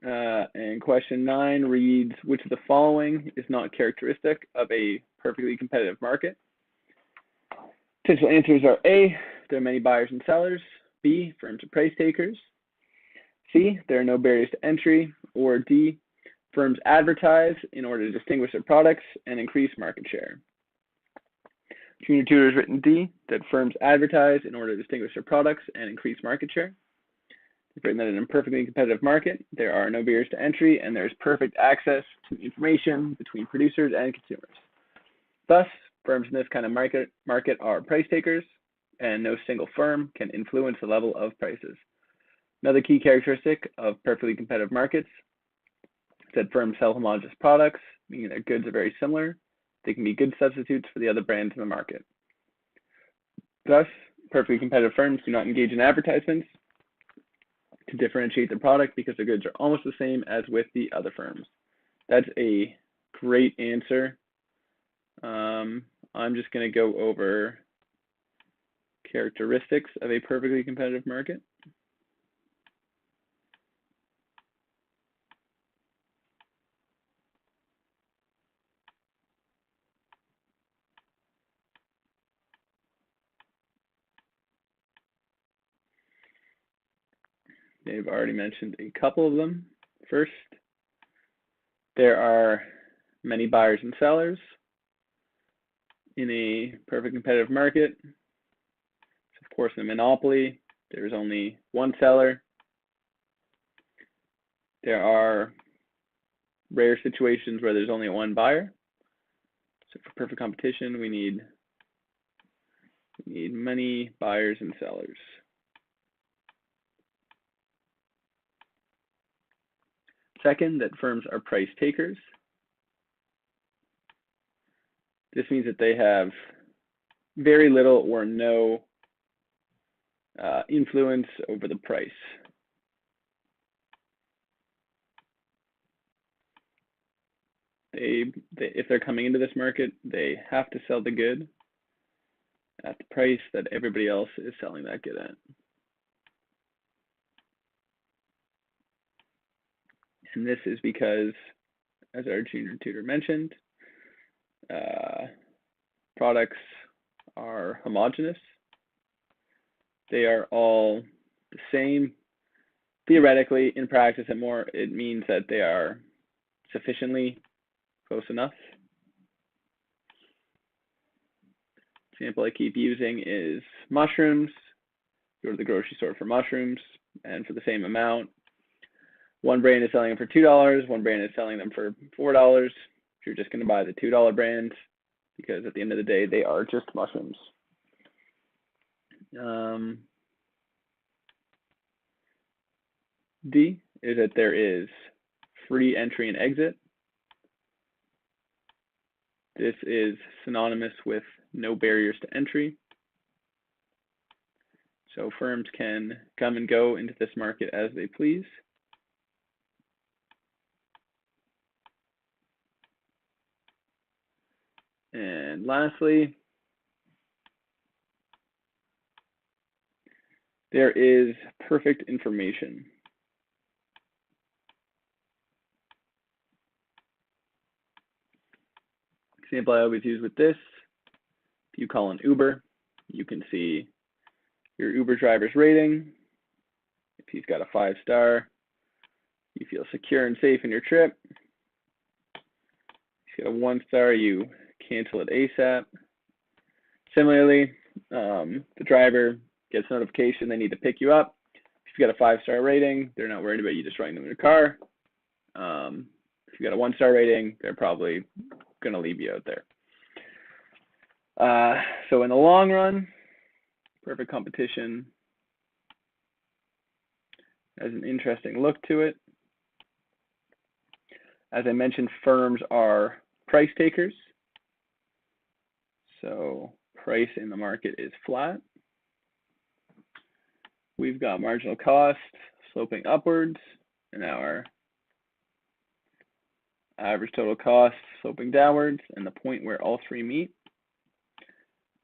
And question 9 reads, which of the following is not characteristic of a perfectly competitive market? Potential answers are A, there are many buyers and sellers, B, firms are price takers, C, there are no barriers to entry, or D, firms advertise in order to distinguish their products and increase market share. Junior Tutor has written D, that firms advertise in order to distinguish their products and increase market share. They've written that in a perfectly competitive market, there are no barriers to entry and there is perfect access to information between producers and consumers. Thus, firms in this kind of market are price takers, and no single firm can influence the level of prices. Another key characteristic of perfectly competitive markets is that firms sell homogeneous products, meaning their goods are very similar. They can be good substitutes for the other brands in the market. Thus, perfectly competitive firms do not engage in advertisements to differentiate their product because their goods are almost the same as with the other firms. That's a great answer. I'm just going to go over characteristics of a perfectly competitive market. They've already mentioned a couple of them. First, there are many buyers and sellers in a perfect competitive market. So of course, in a monopoly, there's only one seller. There are rare situations where there's only one buyer. So for perfect competition, we need many buyers and sellers. Second, that firms are price takers. This means that they have very little or no influence over the price. If they're coming into this market, they have to sell the good at the price that everybody else is selling that good at. And this is because, as our junior tutor mentioned, products are homogeneous. They are all the same. Theoretically, in practice, it means that they are sufficiently close enough. Example I keep using is mushrooms. Go to the grocery store for mushrooms, and for the same amount, one brand is selling them for $2, one brand is selling them for $4. You're just going to buy the $2 brand because at the end of the day, they are just mushrooms. D is that there is free entry and exit. This is synonymous with no barriers to entry. So firms can come and go into this market as they please. And lastly, there is perfect information. Example I always use with this, if you call an Uber, you can see your Uber driver's rating. If he's got a 5-star, you feel secure and safe in your trip. If he's got a 1-star, you cancel it ASAP. Similarly, the driver gets a notification they need to pick you up. If you've got a 5-star rating, they're not worried about you destroying them in your car. If you've got a 1-star rating, they're probably going to leave you out there. So in the long run, perfect competition has an interesting look to it. As I mentioned, firms are price takers. So price in the market is flat. We've got marginal cost sloping upwards, and our average total cost sloping downwards, and the point where all three meet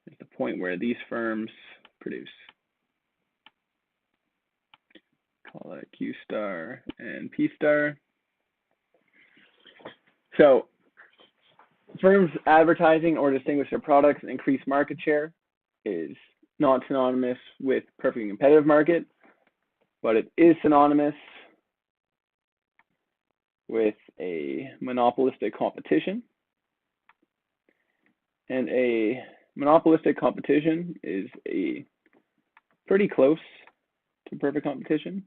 is the point where these firms produce. call that Q star and P star. So firms advertising or distinguish their products and increase market share is not synonymous with perfectly competitive market, but it is synonymous with a monopolistic competition. And a monopolistic competition is a pretty close to perfect competition.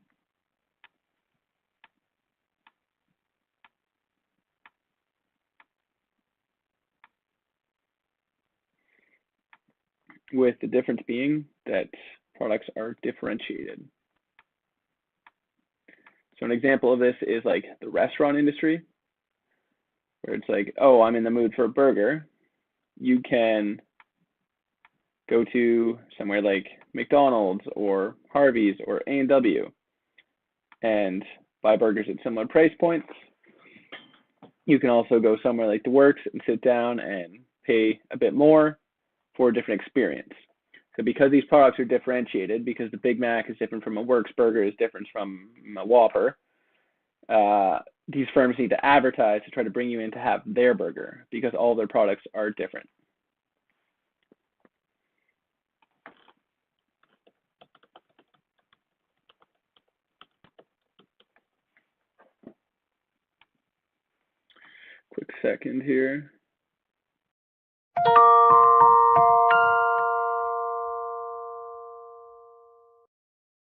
With the difference being that products are differentiated. So an example of this is like the restaurant industry, where it's like, oh, I'm in the mood for a burger. You can go to somewhere like McDonald's or Harvey's or A&W and buy burgers at similar price points. You can also go somewhere like The Works and sit down and pay a bit more for a different experience. So because these products are differentiated, because the Big Mac is different from a Works burger is different from a Whopper, these firms need to advertise to try to bring you in to have their burger because all their products are different. Quick second here.